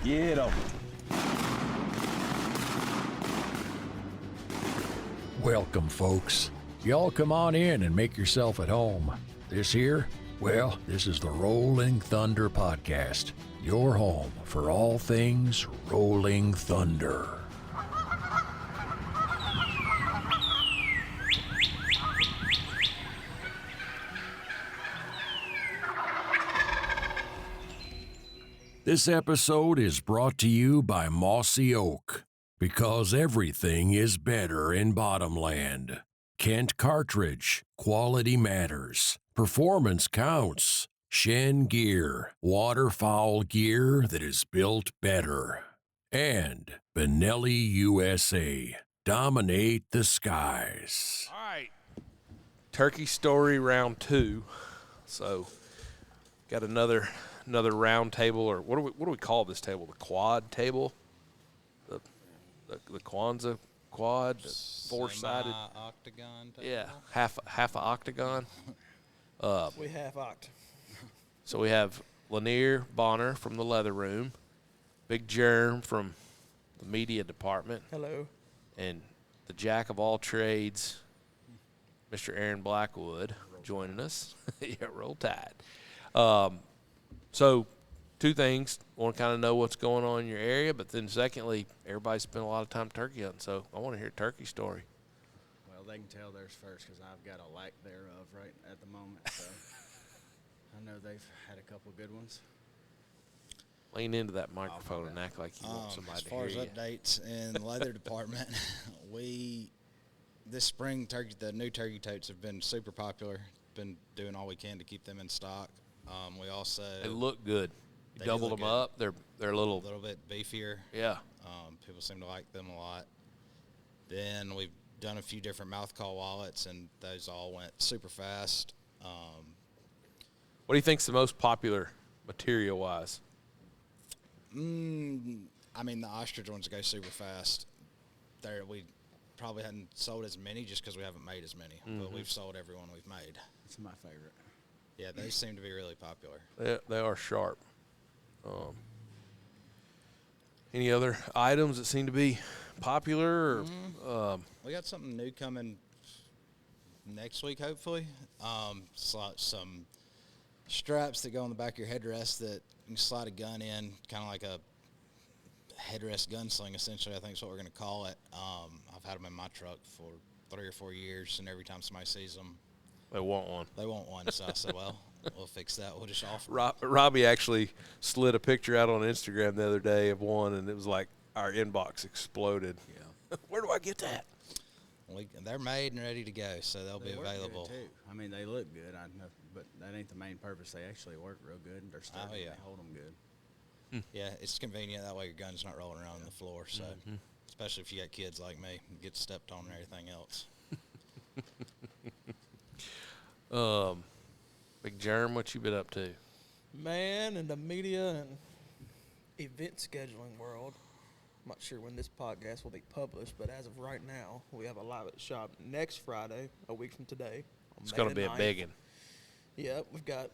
Get 'em. Welcome, folks. Y'all come on in and make yourself at home. This here, well, this is the Rolling Thunder Podcast, your home for all things Rolling Thunder. This episode is brought to you by Mossy Oak, because everything is better in Bottomland. Kent Cartridge, quality matters, performance counts. Shen Gear, waterfowl gear that is built better. And Benelli USA, dominate the skies. All right, turkey story round 2. So, got another round table, or what do we call this table? The quad table, the Kwanzaa quad, the 4-sided octagon table. Yeah, half a octagon. We half-oct. So we have Lanier Bonner from the Leather Room, Big Germ from the media department, Hello. and the jack of all trades, Mr. Aaron Blackwood, joining us. Yeah, roll tide. So, 2 things. Want to kind of know what's going on in your area, but then secondly, everybody spent a lot of time turkey hunting, so I want to hear a turkey story. Well, they can tell theirs first because I've got a lack thereof right at the moment. So I know they've had a couple good ones. Lean into that microphone and act like you want somebody as to far hear as you. updates in the leather department, this spring the new turkey totes have been super popular. Been doing all we can to keep them in stock. We also They look good. You They do doubled look them good. up. They're a a little, little bit beefier. yeah. People seem to like them a lot. Then we've done a few different mouth call wallets, and those all went super fast. What do you think's the most popular material-wise? I mean, the ostrich ones go super fast. We probably hadn't sold as many just because we haven't made as many, but we've sold every one we've made. It's my favorite. Yeah, those seem to be really popular. They are sharp. Any other items that seem to be popular? Or, We got something new coming next week, hopefully. Some straps that go on the back of your headrest that you can slide a gun in, kind of like a headrest gunsling, essentially, I think is what we're going to call it. I've had them in my truck for 3 or 4 years, and every time somebody sees them, they want one. they want one. So I said, well, we'll fix that. We'll just offer. Robbie actually slid a picture out on Instagram the other day of one, and it was like our inbox exploded. Yeah. Where do I get that? They're made and ready to go, so they'll be They work available. good, too. I mean, they look good, I know, but that ain't the main purpose. They actually work real good. They're sturdy. yeah. They hold them good. Yeah, it's convenient. That way your gun's not rolling around on the floor. So, especially if you got kids like me, you get stepped on and everything else. Big Germ, what you been up to? Man, in the media and event scheduling world, I'm not sure when this podcast will be published, but as of right now, we have a live at the shop next Friday, a week from today. It's going to be a big one. Yep, we've got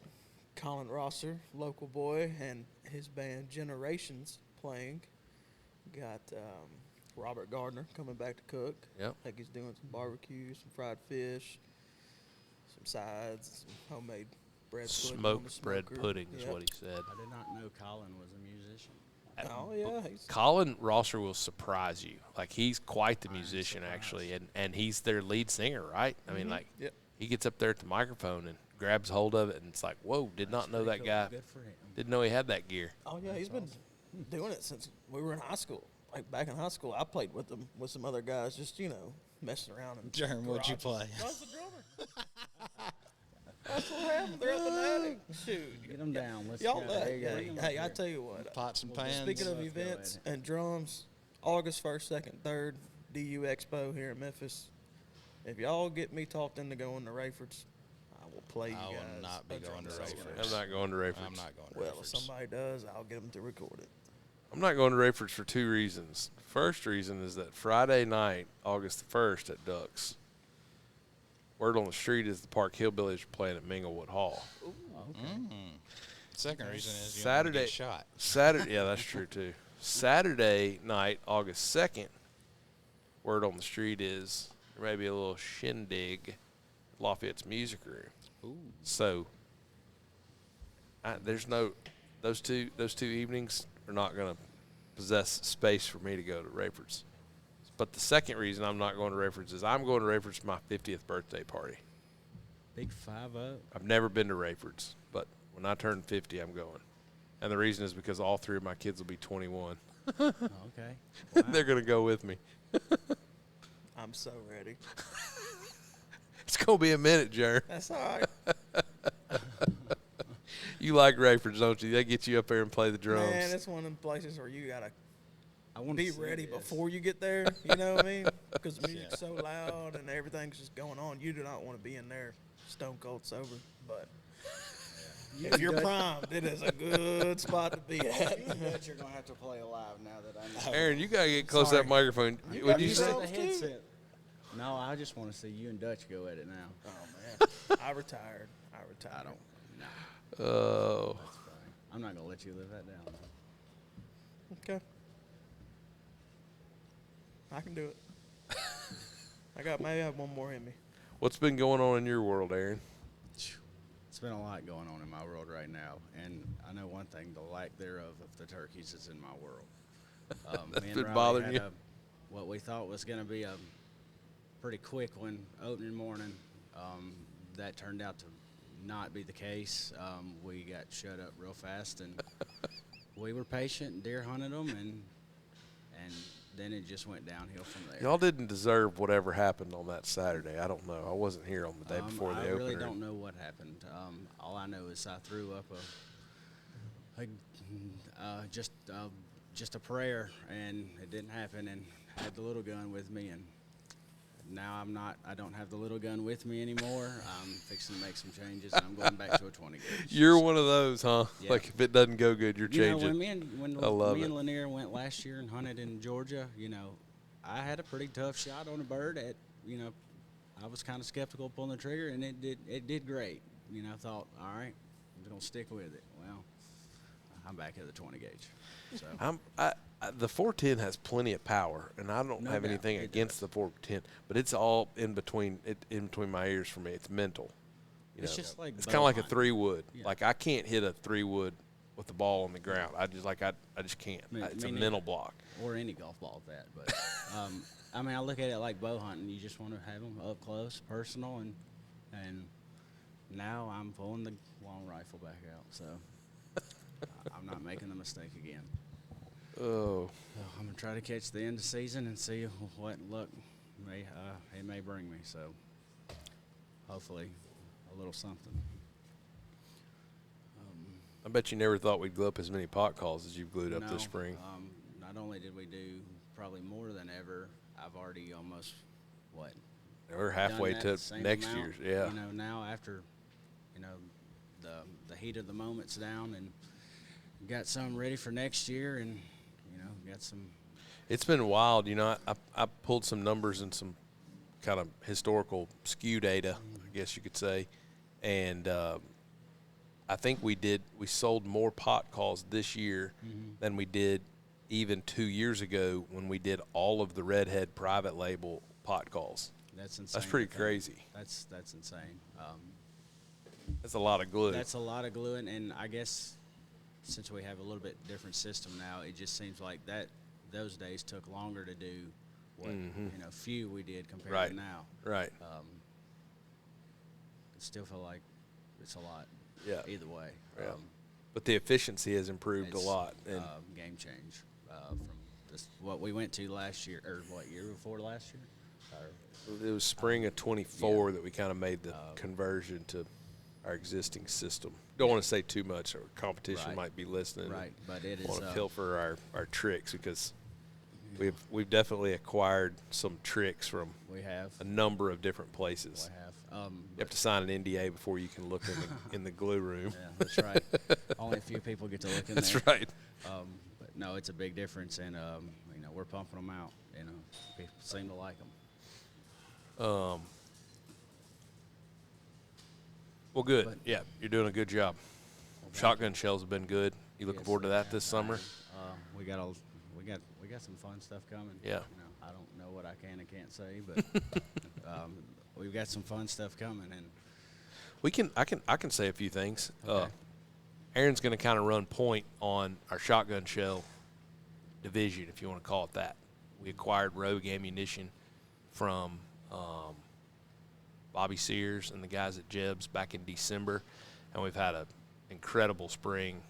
Colin Rosser, local boy, and his band Generations playing. Got Robert Gardner coming back to cook. Yep. I think he's doing some barbecue, some fried fish, some sides, some homemade bread pudding on the Smoked bread smoker. pudding is Yep. what he said. I did not know Colin was a musician. Oh, yeah. He's Colin Rosser will surprise you. Like, he's quite the musician, actually, and he's their lead singer, right? I mean, like, Yep. he gets up there at the microphone and grabs hold of it, and it's like, whoa, did not know that guy. Good for him. Didn't know he had that gear. Oh, yeah, he's been doing it since we were in high school. Like, back in high school, I played with them, with some other guys, just, messing around. And Jerm, what'd you play? I was the drummer. That's what happened. They're up in the attic. Shoot. Get them down. Let's Y'all, go. There you go. hey, I tell you what. Pots and pans. Speaking of Let's go events at and drums, August 1st, 2nd, 3rd, DU Expo here in Memphis. If y'all get me talked into going to Rayford's, I will play you I guys. will not be a going to drum solo. Rayford's. I'm not going to Rayford's. I'm not going to Well, if Rayford's. somebody does, I'll get them to record it. I'm not going to Rayford's for 2 reasons. First reason is that Friday night, August the 1st at Ducks, word on the street is the Park Hillbillies are playing at Minglewood Hall. Ooh, okay. Second reason is you Saturday don't get shot. Saturday, yeah, that's true too. Saturday night, August 2nd, word on the street is there may be a little shindig at Lafayette's Music Room. Ooh. So there's no those two evenings are not going to possess space for me to go to Rayford's. But the second reason I'm not going to Rayford's is I'm going to Rayford's for my 50th birthday party. Big 5-0. I've never been to Rayford's, but when I turn 50, I'm going. And the reason is because all three of my kids will be 21. Oh, okay. Wow. They're going to go with me. I'm so ready. It's going to be a minute, Jer. That's all right. You like Rayford's, don't you? They get you up there and play the drums. Man, it's one of them places where you gotta I want be to ready before you get there. You know what I mean? Because the music's so loud and everything's just going on. You do not want to be in there stone cold sober. But if you're primed, it is a good spot to be at. But you're gonna have to play live now that I know. Aaron, you got to get close to that microphone. What'd you say? the headset. No, I just want to see you and Dutch go at it now. Oh man, I retired. I don't. No, Oh. that's fine. I'm not gonna let you live that down. Okay. I can do it. I have one more in me. What's been going on in your world, Aaron? It's been a lot going on in my world right now, and I know one thing: the lack thereof of the turkeys is in my world. That's me and been Riley bothering had you? what we thought was going to be a pretty quick one opening morning. That turned out to not be the case. We got shut up real fast, and we were patient and deer hunted them, and then it just went downhill from there. Y'all didn't deserve whatever happened on that Saturday. I don't know. I wasn't here on the day before the I opener. really don't know what happened. All I know is I threw up just a prayer, and it didn't happen. And had the little gun with me, and now I don't have the little gun with me anymore. I'm fixing to make some changes, and I'm going back to a 20 gauge. You're one of those, huh? Yeah. Like if it doesn't go good, you're You know, changing. when I love me it. and Lanier went last year and hunted in Georgia, I had a pretty tough shot on a bird. I was kind of skeptical pulling the trigger, and it did great. I thought, all right, I'm gonna stick with it. Well, I'm back at the 20 gauge. So The 410 has plenty of power, and I don't No have doubt, anything it against the 410, but it's all in between my ears for me. It's mental. It's just like it's kind of like a bow hunting. 3-wood. Yeah. Like I can't hit a 3-wood with the ball on the ground. I just can't. It's a Me mental block. or any golf ball at that. But I look at it like bow hunting. You just want to have them up close, personal, and now I'm pulling the long rifle back out. So I'm not making the mistake again. Oh, So I'm gonna try to catch the end of the season and see what luck it may bring me. So hopefully a little something. I bet you never thought we'd glue up as many pot calls as you've glued up No, this spring. Not only did we do probably more than ever, I've already almost We're halfway done that to same next amount. year's. Yeah. Now after the heat of the moment's down, and got some ready for next year, and got some. It's been wild. I pulled some numbers and some kind of historical skew data, I guess you could say, and I think we sold more pot calls this year than we did even 2 years ago when we did all of the Redhead private label pot calls. That's insane. That's pretty to think. crazy. That's insane. That's a lot of glue. That's a lot of gluing, and I guess since we have a little bit different system now, it just seems like those days took longer to do what few we did compared Right. to now. Right. I still feel like it's a lot. Yeah. Either way. Yeah. But the efficiency has improved a It's, lot. And game change from what we went to last year, or what year before last year? it was spring of 24 that we kind of made the conversion to our existing system. Don't want to say too much, or competition Right. might be listening. Right, but it is. Want to pilfer our tricks, because we've definitely acquired some tricks from We have. a number of different places. We have. You have to sign an NDA before you can look in the glue room. Yeah, that's right. Only a few people get to look in That's there. right. But no, it's a big difference, and we're pumping them out. People seem to like them. Well, good. But- Yeah, you're doing a good job. Shotgun shells have been good. You looking Yes, forward to they that have. this summer? We got some fun stuff coming. Yeah. I don't know what I can and can't say, but we've got some fun stuff coming, and I can say a few things. Okay. Aaron's going to kind of run point on our shotgun shell division, if you want to call it that. We acquired Rogue Ammunition from Bobby Sears and the guys at Jeb's back in December, and we've had an incredible spring.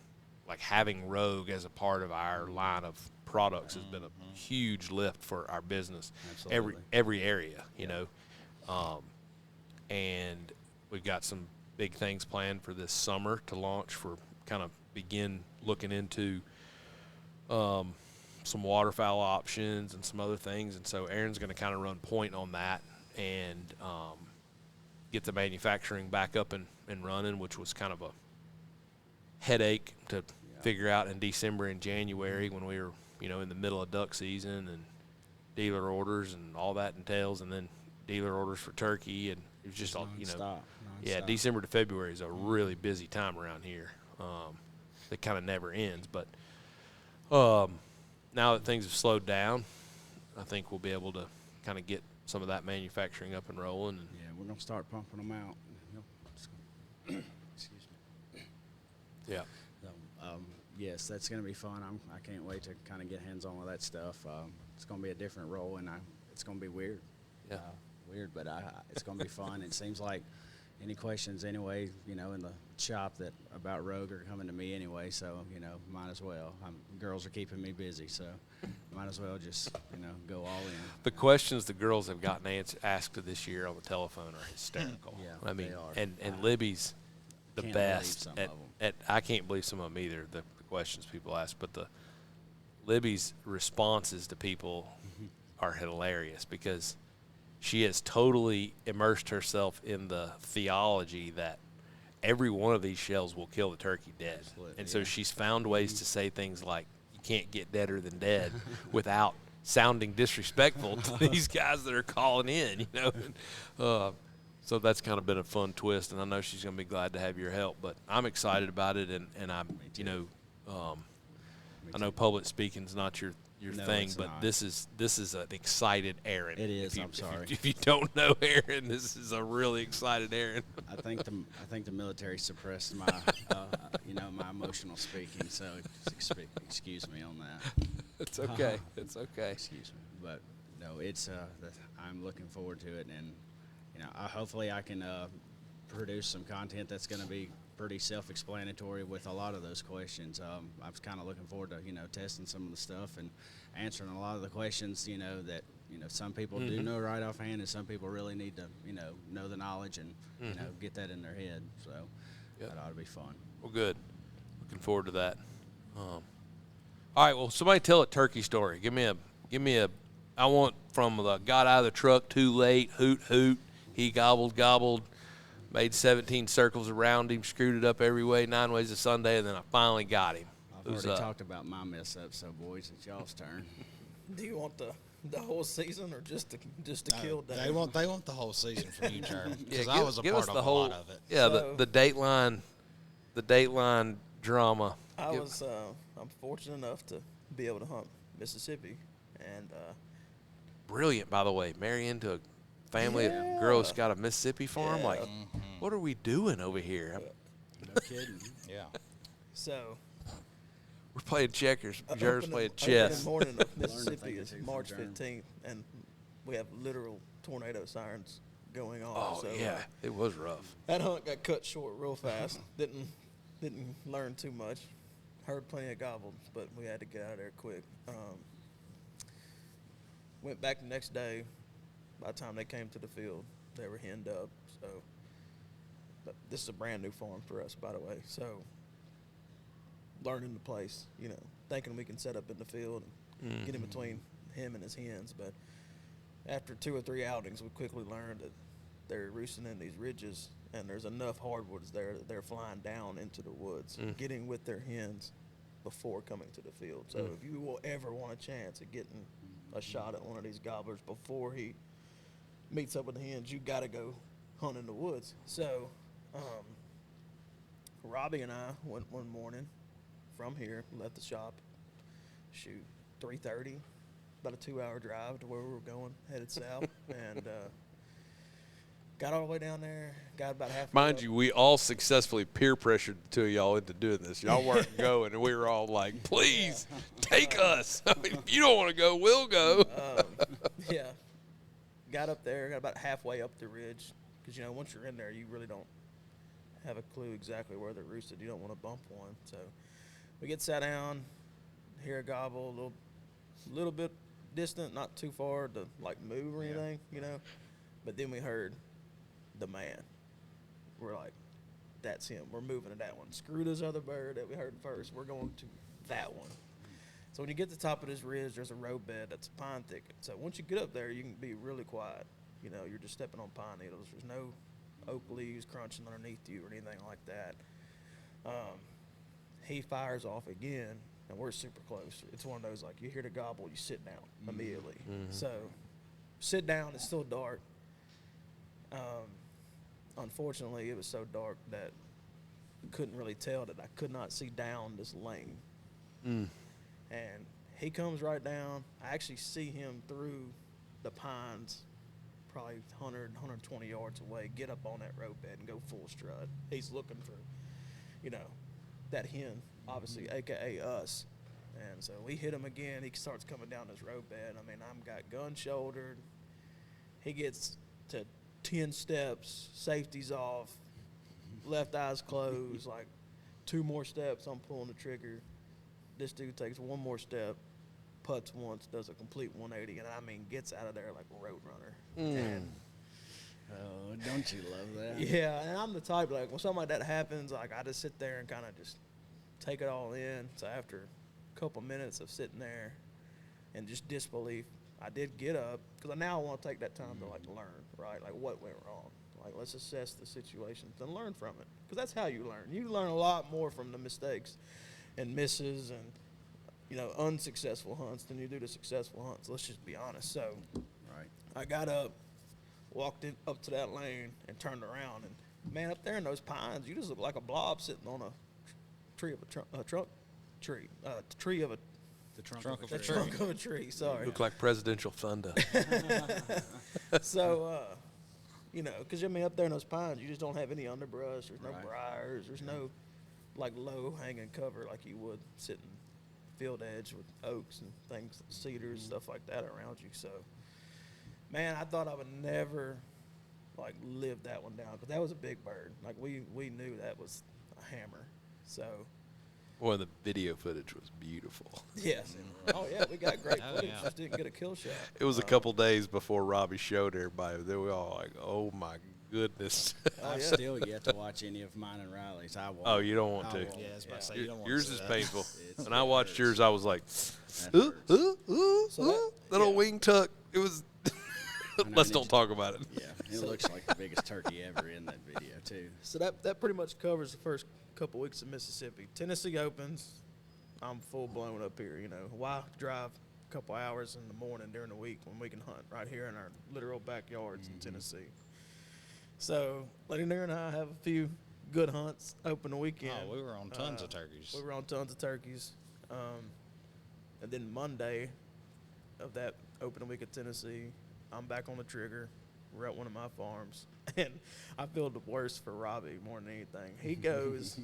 Like, having Rogue as a part of our line of products has been a huge lift for our business. Absolutely. Every area, you know. And we've got some big things planned for this summer to launch, for kind of begin looking into some waterfowl options and some other things. And so Aaron's going to kind of run point on that and get the manufacturing back up and running, which was kind of a headache to figure out in December and January when we were, you know, in the middle of duck season and dealer orders and all that entails, and then dealer orders for turkey, and it was just all, you know, Non-stop. December to February is a really busy time around here. That kind of never ends, but now that things have slowed down, I think we'll be able to kind of get some of that manufacturing up and rolling. And Yeah, we're gonna start pumping them out. Excuse me. yeah, So, yes, that's going to be fun. I can't wait to kind of get hands-on with that stuff. It's going to be a different role, and it's going to be weird. Yeah. Weird, but it's going to be fun. It seems like any questions anyway, you know, in the shop that about Rogue are coming to me anyway, so, you know, might as well. Girls are keeping me busy, so might as well just, you know, go all in. the questions the girls have gotten asked this year on the telephone are hysterical. Yeah, I mean, they are. and Libby's the Can't believe best some at, of 'em. I can't believe some of them either, the questions people ask, but the Libby's responses to people are hilarious, because she has totally immersed herself in the theology that every one of these shells will kill the turkey dead. Absolutely, And so yeah. she's found ways to say things like, you can't get deader than dead, without sounding disrespectful to these guys that are calling in, you know. And, so that's kind of been a fun twist, and I know she's going to be glad to have your help. But I'm excited about it, and I'm, you know, I know public speaking's not your No, thing, it's but not. this is an excited Aaron. It is. If you- I'm sorry. If you don't know Aaron, this is a really excited Aaron. I think the military suppressed my, you know, my emotional speaking. So excuse me on that. It's okay. It's okay. Excuse me, but no, it's I'm looking forward to it, and you know, hopefully I can produce some content that's going to be pretty self-explanatory with a lot of those questions. I was kind of looking forward to, you know, testing some of the stuff and answering a lot of the questions, you know, that, you know, some people do know right offhand, and some people really need to, you know the knowledge and, you know, get that in their head. So Yep. that ought to be fun. Well, good. Looking forward to that. All right. Well, somebody tell a turkey story. Give me a. I want from the got out of the truck too late. Hoot hoot. He gobbled. Made 17 circles around him. Screwed it up every way, 9 ways to Sunday, and then I finally got him. I've already talked about my mess up, so boys, it's y'all's turn. Do you want the whole season or just to kill Dave? They want the whole season from you, Term, because Yeah, I was a give part us of the a whole, lot of it. Yeah, So- the Dateline drama. I'm fortunate enough to be able to hunt Mississippi, and Brilliant, by the way. Marry into a family of girls got a Mississippi farm. Yeah. Like, what are we doing over here? No kidding. Yeah. so We're playing checkers. Jer's playing opening chess. morning of a Mississippi thing or is two from March Jerm. 15th, and we have literal tornado sirens going on. Oh, so, yeah. It was rough. that hunt got cut short real fast. Didn't learn too much. Heard plenty of gobbles, but we had to get out of there quick. Went back the next day. By the time they came to the field, they were henned up. So, but this is a brand new farm for us, by the way. So, learning the place, you know, thinking we can set up in the field and get in between him and his hens. But after 2 or 3 outings, we quickly learned that they're roosting in these ridges, and there's enough hardwoods there that they're flying down into the woods, getting with their hens before coming to the field. So if you will ever want a chance at getting a shot at one of these gobblers before he meets up with the hens, you got to go hunt in the woods. So Robbie and I went one morning from here, left the shop, 3:30, about a 2-hour drive to where we were going, headed south, and got all the way down there, got about halfway Mind up. you, we all successfully peer pressured the two of y'all into doing this. Y'all weren't going, and we were all like, please, take us. I mean, if you don't want to go, we'll go. Yeah. Got up there, got about halfway up the ridge, because, once you're in there, you really don't have a clue exactly where they're roosted. You don't want to bump one. So we get sat down, hear a gobble, a little bit distant, not too far to, move or anything, But then we heard the man. We're like, that's him. We're moving to that one. Screw this other bird that we heard first. We're going to that one. So when you get to the top of this ridge, there's a road bed that's a pine thicket. So once you get up there, you can be really quiet. You're just stepping on pine needles. There's no oak leaves crunching underneath you or anything like that. He fires off again, and we're super close. It's one of those, you hear the gobble, you sit down immediately. So sit down, it's still dark. Unfortunately, it was so dark that I couldn't really tell that I could not see down this lane. And he comes right down. I actually see him through the pines, probably 100, 120 yards away, get up on that road bed and go full strut. He's looking for, that hen, obviously, a.k.a. us. And so we hit him again. He starts coming down this road bed. I mean, I'm got gun shouldered. He gets to 10 steps, safety's off, left eye's closed, 2 more steps, I'm pulling the trigger. This dude takes 1 more step, putts once, does a complete 180, and gets out of there like a road runner. And Oh, don't you love that? yeah, and I'm the type, when something like that happens, I just sit there and kind of just take it all in. So after a couple minutes of sitting there and just disbelief, I did get up, because now I want to take that time to, learn, right? What went wrong? Let's assess the situation and learn from it, because that's how you learn. You learn a lot more from the mistakes and misses and, unsuccessful hunts than you do the successful hunts. Let's just be honest. So Right. I got up, walked up to that lane, and turned around. And, man, up there in those pines, you just look like a blob sitting on a tree of a trunk tree. Tree of a The trunk, Trunk of of a a tree. trunk of a tree. Sorry. Look like presidential thunder. So, because up there in those pines, you just don't have any underbrush. There's no Right. briars. There's no low hanging cover like you would sitting field edge with oaks and things, cedars, stuff like that around you. So, man, I thought I would never live that one down, because that was a big bird. We knew that was a hammer. So. Boy, the video footage was beautiful. Yes. Oh yeah, we got great Oh, footage. yeah. Just didn't get a kill shot. It was a couple days before Robbie showed everybody. They were all like, oh, my goodness. I've yeah. still yet to watch any of mine and Riley's. I won't. Oh, you don't want I to. won't. Yeah, I was about to say, you don't want Yours to is see that. painful. It's- When I watched yours, I was like, That ooh, hurts. ooh, ooh, So ooh, that- little yeah. wing tuck. It was. Let's don't talk about it. Yeah, it looks like the biggest turkey ever in that video too. So that pretty much covers the first couple weeks of Mississippi. Tennessee opens. I'm full blown up here. Why drive a couple hours in the morning during the week when we can hunt right here in our literal backyards in Tennessee? So Lanier and I have a few good hunts open the weekend. Oh, we were on tons of turkeys. We were on tons of turkeys. And then Monday of that opening week of Tennessee, I'm back on the trigger. We're at one of my farms. And I feel the worst for Robbie more than anything. He goes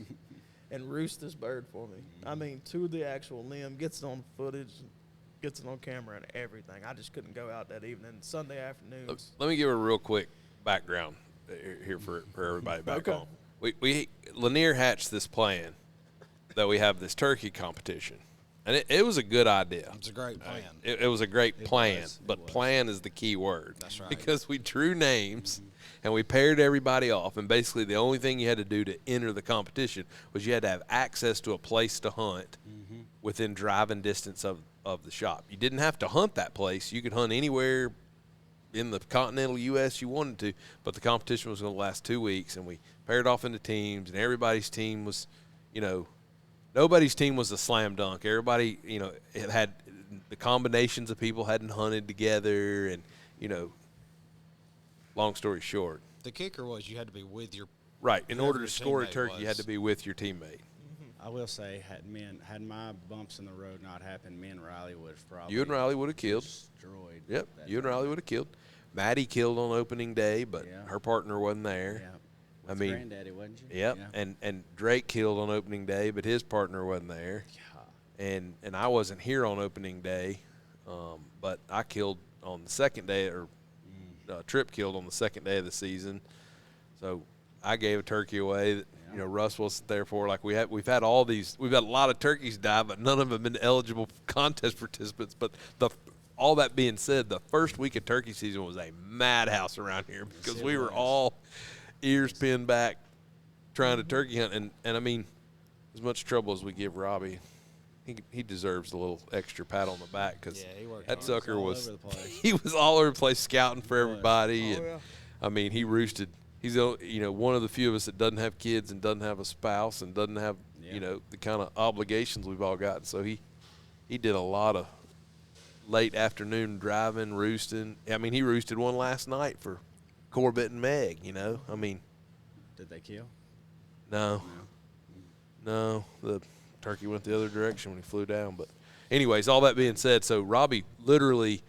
and roosts this bird for me. To the actual limb, gets it on footage, gets it on camera and everything. I just couldn't go out that evening. Sunday afternoons. Let me give a real quick background here for everybody back Okay. home. We Lanier hatched this plan that we have this turkey competition, and it was a good idea. It's a great plan. It was a great plan, was. but plan is the key word. That's right. Because we drew names and we paired everybody off, and basically the only thing you had to do to enter the competition was you had to have access to a place to hunt within driving distance of the shop. You didn't have to hunt that place. You could hunt anywhere in the continental U.S. you wanted to, but the competition was going to last 2 weeks, and we paired off into teams, and everybody's team was, nobody's team was a slam dunk. Everybody, it had the combinations of people hadn't hunted together, and, long story short. The kicker was you had to be with your Right. In order Whoever to your score a teammate turkey, you had was. to be with your teammate. I will say, had my bumps in the road not happened, me and Riley would have probably You and Riley would have killed. destroyed. Yep. that You and Riley tournament. would have killed. Maddie killed on opening day, but Yeah. her partner wasn't there. Yeah. I With mean, Granddaddy, wasn't you? Yep. Yeah. And Drake killed on opening day, but his partner wasn't there. And I wasn't here on opening day, but I killed on the second day, or Trip killed on the second day of the season. So I gave a turkey away that Russ wasn't there for. Like we've had a lot of turkeys die, but none of them have been eligible contest participants. But all that being said, the first week of turkey season was a madhouse around here because we were all ears pinned back trying to turkey hunt, and I mean, as much trouble as we give Robbie, he deserves a little extra pat on the back because he worked that hard. sucker all was over the place. he was all over the place scouting for everybody, Oh, and yeah. I mean he roosted. He's one of the few of us that doesn't have kids and doesn't have a spouse and doesn't have the kind of obligations we've all got. So he did a lot of late afternoon driving, roosting. I mean he roosted one last night for Corbett and Meg. I mean. Did they kill? No, the turkey went the other direction when he flew down. But anyways, all that being said, so Robbie literally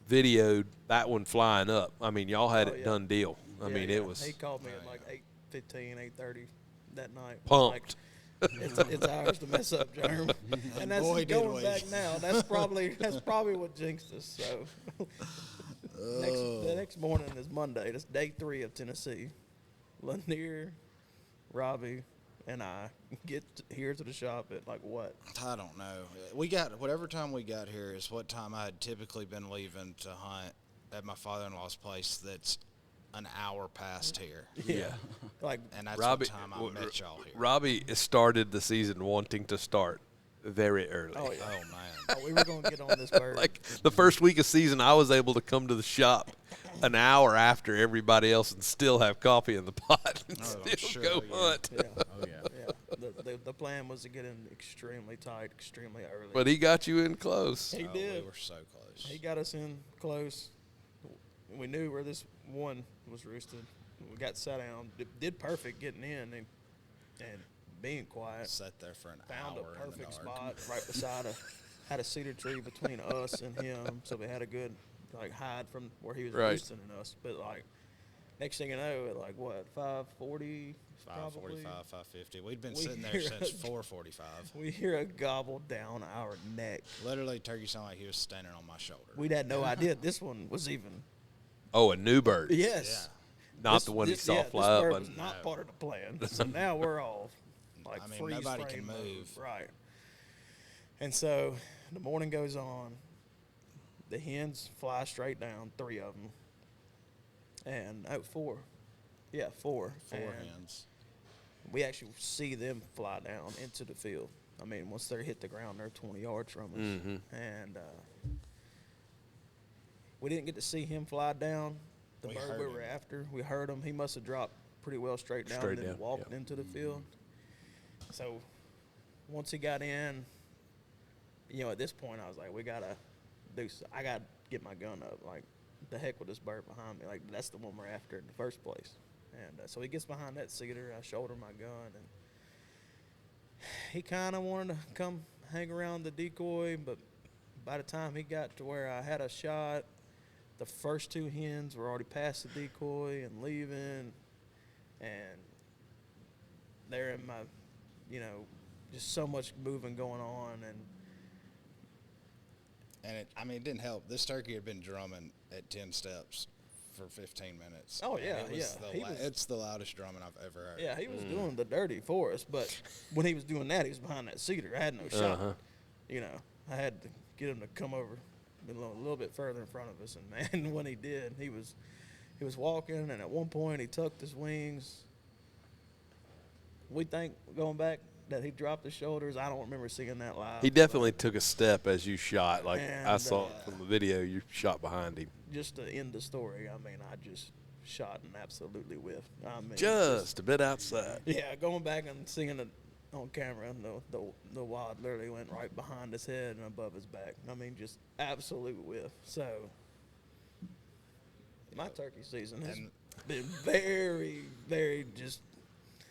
videoed that one flying up. I mean, y'all had it done deal. I mean, it was He called me at like 8:15, 8:30 that night. pumped. Like, it's ours to mess up, Jerm. And that's boy, did going we. back now. That's probably what jinxed us. So the next morning is Monday. That's day 3 of Tennessee. Lanier, Robbie, and I get here to the shop at like what? I don't know. We got whatever time we got here is what time I had typically been leaving to hunt at my father-in-law's place. That's an hour past here, Yeah. Like and that's Robbie, what time I met y'all here. Robbie started the season wanting to start very early. oh yeah. Oh man. Oh, we were gonna get on this bird. Like the first week of season, I was able to come to the shop an hour after everybody else and still have coffee in the pot and Oh, I'm still sure, go yeah. hunt. yeah. Oh yeah. Yeah. The plan was to get in extremely tight, extremely early. But he got you in close. He Oh, did. We were so close. He got us in close. We knew where this one was roosted. We got sat down. Did perfect getting in and being quiet. Sat there for an Found hour a in the perfect dark. spot right beside had a cedar tree between us and him, so we had a good hide from where he was Right. roosting and us. But next thing you know, at 5:40, 5:45, 5:50. We'd been We sitting there hear since a- 4:45. we hear a gobble down our neck. Literally, turkey sounded like he was standing on my shoulder. We'd had no idea this one was even. Oh, a new bird. Yes. Not This- the one this- he saw yeah, fly this up. bird But was not part of the plan. So now we're all I mean, freeze nobody frame can mode. move. Right. And so the morning goes on. The hens fly straight down, 3 of them. And 4. Yeah, 4. Four And hands. we actually see them fly down into the field. I mean, once they hit the ground, they're 20 yards from us. Mhm. And we didn't get to see him fly down. The We bird heard we were him. after, we heard him. He must have dropped pretty well straight down Straight and then down, walked yeah. into the field. So once he got in, at this point, I was like, I got to get my gun up. Like, the heck with this bird behind me. Like, that's the one we're after in the first place. And so he gets behind that cedar. I shoulder my gun, and he kind of wanted to come hang around the decoy, but by the time he got to where I had a shot, the first 2 hens were already past the decoy and leaving, and they're in my, just so much moving going on, and It didn't help. This turkey had been drumming at 10 steps for 15 minutes. Oh, And yeah, it was yeah. it's the loudest drumming I've ever heard. yeah, he was doing the dirty for us. But when he was doing that, he was behind that cedar. I had no shot. Uh-huh. I had to get him to come over a little bit further in front of us. And man, when he did, he was walking, and at one point he tucked his wings. We think, going back, that he dropped his shoulders. I don't remember seeing that live. he definitely took a step as you shot. Like I And, saw from the video, you shot behind him. Just to end the story, I just shot and absolutely whiffed. Just a bit outside. Yeah, going back and seeing it on camera, the wad literally went right behind his head and above his back. Just absolute whiff. So my turkey season has And- been very, very just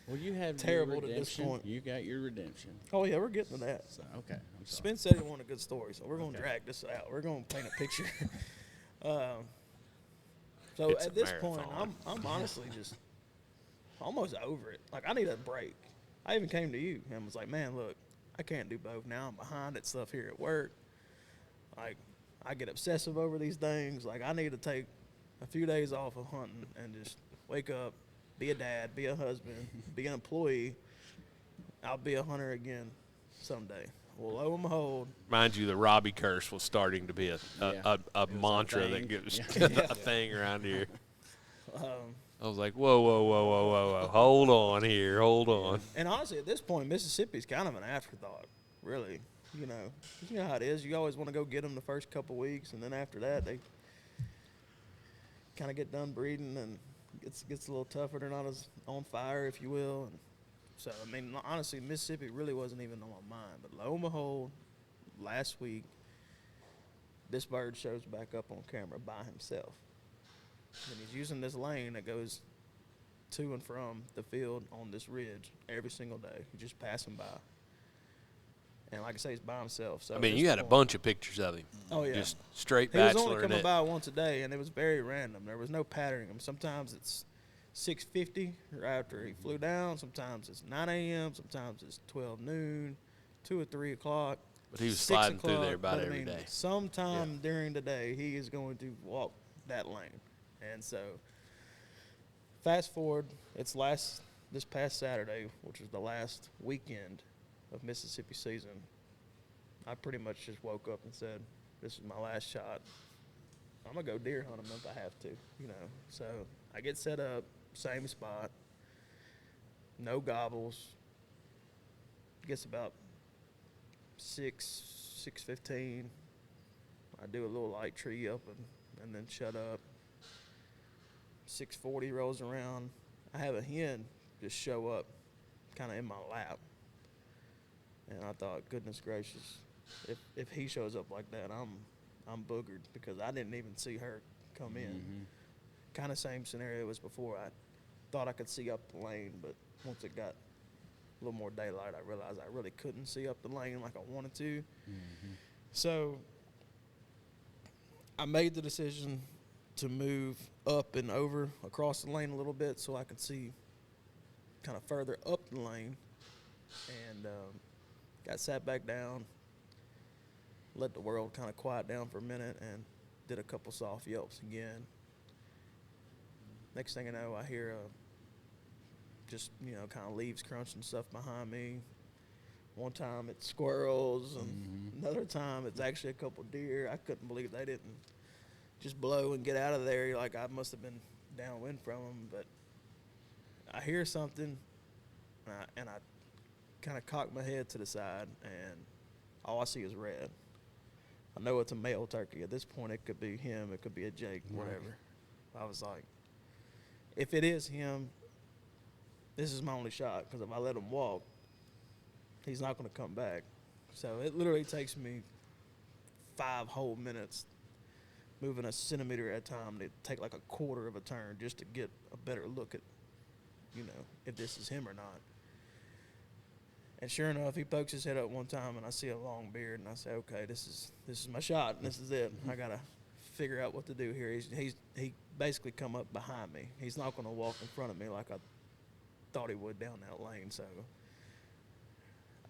Well, you have terrible your at this redemption. point. You got your redemption. Oh yeah, we're getting to that. So, okay. I'm sorry. Spence said he wanted a good story, so we're going to drag this out. We're going to paint a picture. So It's at a this point, marathon. I'm honestly just almost over it. Like, I need a break. I even came to you and was like, man, look, I can't do both now. I'm behind at stuff here at work. Like, I get obsessive over these things. Like, I need to take a few days off of hunting and just wake up, be a dad, be a husband, be an employee. I'll be a hunter again someday. Well, lo and behold, Mind you, the Robbie curse was starting to be a was mantra a that thing. was Yeah. a thing around here. I was like, whoa, hold on here, hold on. and honestly, at this point, Mississippi's kind of an afterthought, really. You know how it is. You always want to go get them the first couple weeks, and then after that, they kind of get done breeding, and gets a little tougher. They're not as on fire, if you will. And so, I mean, honestly, Mississippi really wasn't even on my mind. But lo and behold, last week, this bird shows back up on camera by himself. And he's using this lane that goes to and from the field on this ridge every single day. He's just passing by. And like I say, he's by himself. So I at mean, this you had a point- bunch of pictures of him. Oh, yeah. Just straight He was bachelor only in coming it. by once a day, and it was very random. There was no patterning him. Sometimes it's 6:50 right after he flew down. Sometimes it's 9 a.m. Sometimes it's 12 noon, 2 or 3 o'clock. But he was 6 sliding through o'clock. there about But, every day. Sometime during the day, he is going to walk that lane. And so, fast forward, it's this past Saturday, which was the last weekend of Mississippi season. I pretty much just woke up and said, this is my last shot. I'm going to go deer hunt him if I have to, So I get set up, same spot, no gobbles. Gets about 6:15. I do a little light tree up and then shut up. 6:40 rolls around. I have a hen just show up kind of in my lap. And I thought, goodness gracious, if he shows up like that, I'm boogered, because I didn't even see her come in. Kind of same scenario as before. I thought I could see up the lane, but once it got a little more daylight, I realized I really couldn't see up the lane like I wanted to. So I made the decision to move up and over across the lane a little bit so I could see kind of further up the lane, and got sat back down, let the world kind of quiet down for a minute, and did a couple soft yelps again. Next thing I know, I hear just, kind of leaves crunching stuff behind me. One time it's squirrels, and another time it's actually a couple deer. I couldn't believe they didn't just blow and get out of there. Like, I must have been downwind from them. But I hear something, and I kind of cock my head to the side, and all I see is red. I know it's a male turkey. At this point, it could be him. It could be a Jake, whatever. I was like, if it is him, this is my only shot, because if I let him walk, he's not going to come back. So it literally takes me 5 whole minutes, moving a centimeter at a time, to take like a quarter of a turn just to get a better look at, if this is him or not. And sure enough, he pokes his head up one time, and I see a long beard, and I say, okay, this is my shot, and this is it. I got to figure out what to do here. He basically come up behind me. He's not going to walk in front of me like I thought he would down that lane. So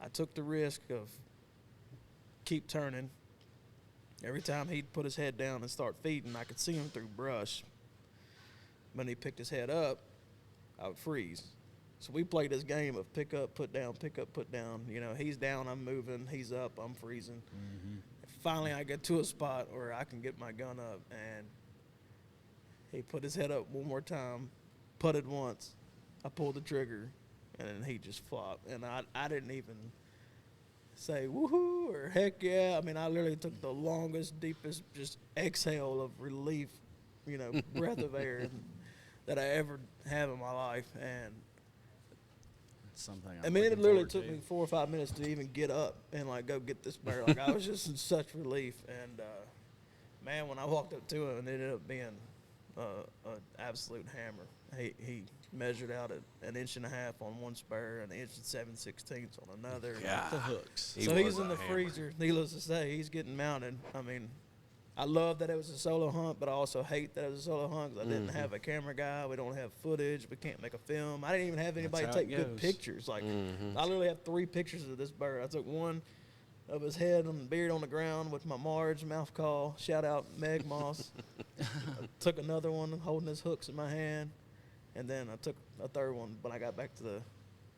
I took the risk of keep turning. Every time he'd put his head down and start feeding, I could see him through brush. When he picked his head up, I would freeze. So we played this game of pick up, put down, pick up, put down. He's down, I'm moving. He's up, I'm freezing. Finally, I get to a spot where I can get my gun up, and he put his head up one more time, putted once. I pulled the trigger, and then he just flopped. And I didn't even say woohoo or heck yeah. I mean, I literally took the longest, deepest just exhale of relief, breath of air that I ever have in my life. And Something I mean, it literally took me 4 or 5 minutes to even get up and go get this bird. Like, I was just in such relief. And man, when I walked up to him, it ended up being absolute hammer. He measured out an inch and a half on one spur and an inch and 7/16 on another. God. The hooks. So was he's in a the hammer. freezer. Needless to say, he's getting mounted. I mean, I love that it was a solo hunt, but I also hate that it was a solo hunt because I didn't have a camera guy. We don't have footage. We can't make a film. I didn't even have anybody how take it good goes. pictures. Like, I literally have 3 pictures of this bird. I took one of his head and beard on the ground with my Marge mouth call. Shout out Meg Moss. I took another one holding his hooks in my hand. And then I took a third one when I got back to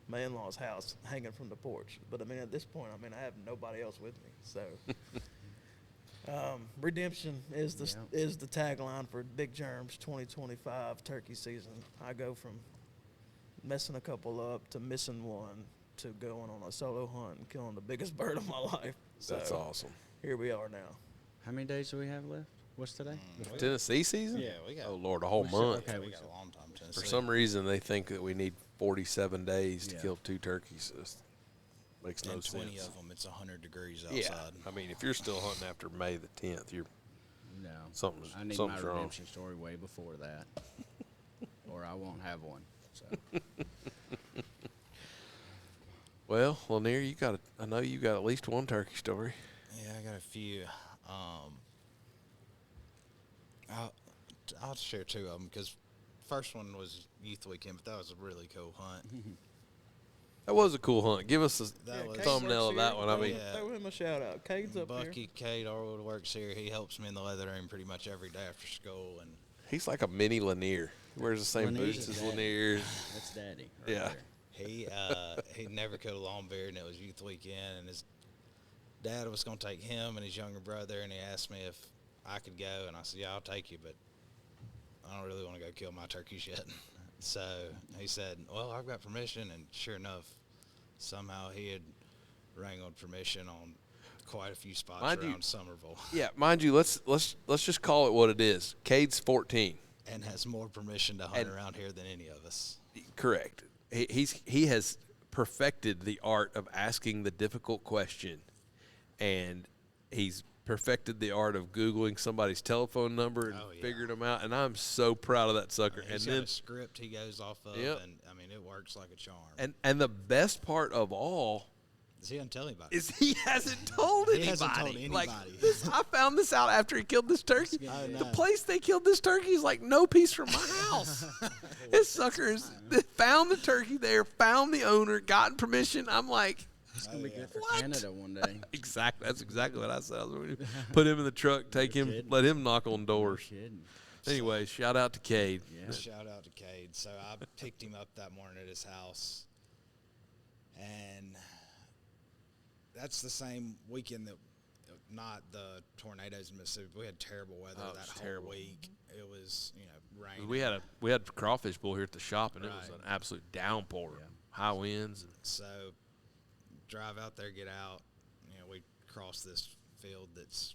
my in-laws' house hanging from the porch. But, I mean, at this point, I have nobody else with me. So, redemption is the tagline for Big Germs 2025 turkey season. I go from messing a couple up to missing one to going on a solo hunt and killing the biggest bird of my life. That's So, awesome. here we are now. How many days do we have left? What's today? Tennessee season? Yeah, we got. Oh, Lord, a whole We should- month. okay. we got a long time. Tennessee. For some reason, they think that we need 47 days to Yeah. kill 2 turkeys. It makes no and 20 sense. of them, it's 100 degrees outside. Yeah. I mean, if you're still hunting after May the 10th, you're No. Something's- I need something's my wrong. redemption story way before that, or I won't have one. So well, Lanier, I know you got at least one turkey story. Yeah, I got a few. I'll share 2 of them because first one was youth weekend, but that was a really cool hunt. That was a cool hunt. Give us a That was Cade thumbnail of works that here. one. I mean, Yeah. Throw him a shout out. Cade's up here. Bucky Cade Arwood works here. He helps me in the leather room pretty much every day after school, and he's like a mini Lanier. He wears the same Lanier's boots his as daddy. Lanier. that's Daddy. Right Yeah. there. he never killed a long beard, and it was youth weekend, and his dad was going to take him and his younger brother, and he asked me if I could go, and I said, yeah, I'll take you, but I don't really want to go kill my turkeys yet. So he said, well, I've got permission, and sure enough, somehow he had wrangled permission on quite a few spots Mind you- around Somerville, Yeah, mind you, let's just call it what it is. Cade's 14. and has more permission to hunt And- around here than any of us. Correct. He has perfected the art of asking the difficult question, and he's perfected the art of Googling somebody's telephone number and Oh, yeah. figuring them out. And I'm so proud of that sucker. He's And got then a script he goes off of, Yep. and I mean, it works like a charm. and the best part of all He doesn't tell anybody. is he hasn't told He anybody. hasn't told Like anybody. this, I found this out after he killed this turkey. I The know. place they killed this turkey is like no piece from my house. This sucker found the turkey there, found the owner, gotten permission. I'm like, It's gonna be good for What? Canada one day. exactly. That's exactly what I said. I was going to put him in the truck, take him, kidding. let him knock on doors. Kidding. Anyway, shout out to Cade. Yeah. Shout out to Cade. So I picked him up that morning at his house, and that's the same weekend that, not the tornadoes in Mississippi. We had terrible weather Oh, it that was whole terrible. week. It was, rain. We had crawfish bull here at the shop, and it was Right. an absolute downpour, high winds. And So drive out there, get out. We cross this field that's,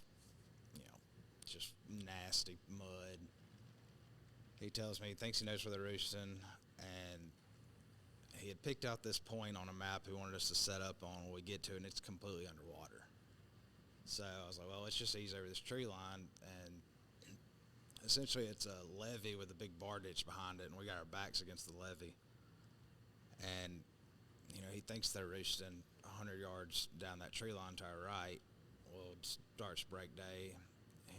just nasty mud. He tells me he thinks he knows where they're roosting, and he had picked out this point on a map he wanted us to set up on when we get to it, and it's completely underwater. So I was like, well, let's just ease over this tree line, and essentially it's a levee with a big bar ditch behind it, and we got our backs against the levee. And, he thinks they're roosting 100 yards down that tree line to our right. Well, it starts break day,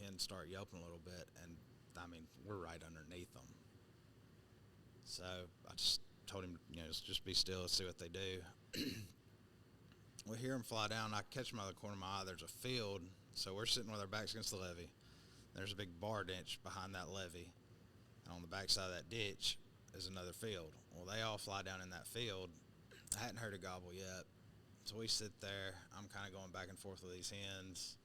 hens start yelping a little bit, and, we're right underneath them. So I just told him, just be still, let's see what they do. We hear them fly down. I catch them out of the corner of my eye. There's a field, so we're sitting with our backs against the levee. There's a big bar ditch behind that levee, and on the backside of that ditch is another field. Well, they all fly down in that field. I hadn't heard a gobble yet, so we sit there. I'm kind of going back and forth with these hens.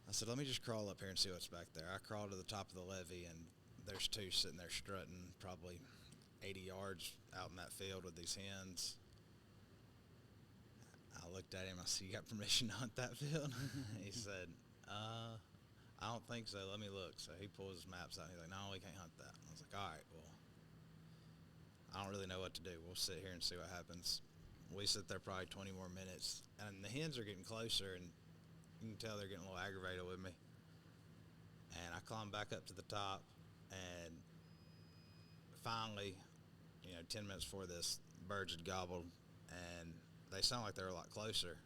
I said, let me just crawl up here and see what's back there. I crawled to the top of the levee, and there's 2 sitting there strutting probably 80 yards out in that field with these hens. I looked at him. I said, you got permission to hunt that field? He said, I don't think so. Let me look. So he pulls his maps out. He's like, no, we can't hunt that. I was like, all right, well, I don't really know what to do. We'll sit here and see what happens. We sit there probably 20 more minutes, and the hens are getting closer, and you can tell they're getting a little aggravated with me. And I climb back up to the top, And finally, 10 minutes before this, birds had gobbled, and they sound like they were a lot closer.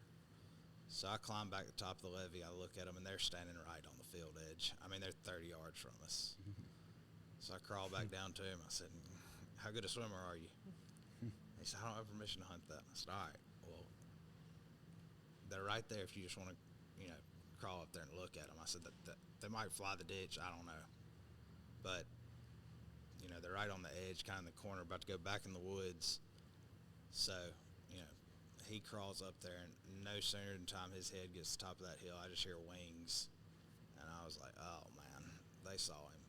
So I climbed back to the top of the levee. I look at them, and they're standing right on the field edge. I mean, they're 30 yards from us. So I crawled back down to him. I said, "How good a swimmer are you?" He said, "I don't have permission to hunt that." I said, "All right, well, they're right there if you just want to, crawl up there and look at them." I said, that they might fly the ditch. I don't know. But, they're right on the edge, kind of in the corner, about to go back in the woods. So, he crawls up there, and no sooner than time his head gets to the top of that hill, I just hear wings. And I was like, oh, man, they saw him.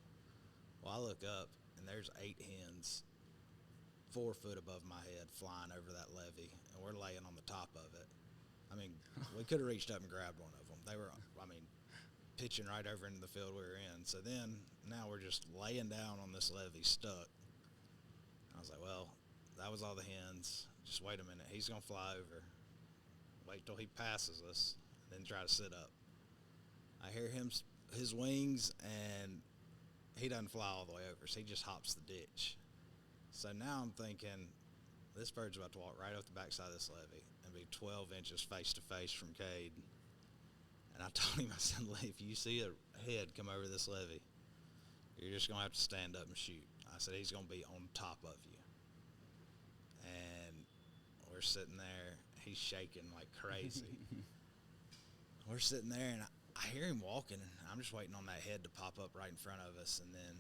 Well, I look up, and there's 8 hens 4 foot above my head flying over that levee, and we're laying on the top of it. I mean, we could have reached up and grabbed one of them. They were, pitching right over into the field we were in. So then, now we're just laying down on this levee, stuck. I was like, well, that was all the hens. Just wait a minute. He's going to fly over. Wait till he passes us, and then try to sit up. I hear his wings, and he doesn't fly all the way over, so he just hops the ditch. So now I'm thinking, this bird's about to walk right off the backside of this levee and be 12 inches face-to-face from Cade. And I told him, I said, if you see a head come over this levee, you're just going to have to stand up and shoot. I said, he's going to be on top of you. And we're sitting there. He's shaking like crazy. We're sitting there, and I hear him walking, and I'm just waiting on that head to pop up right in front of us, and then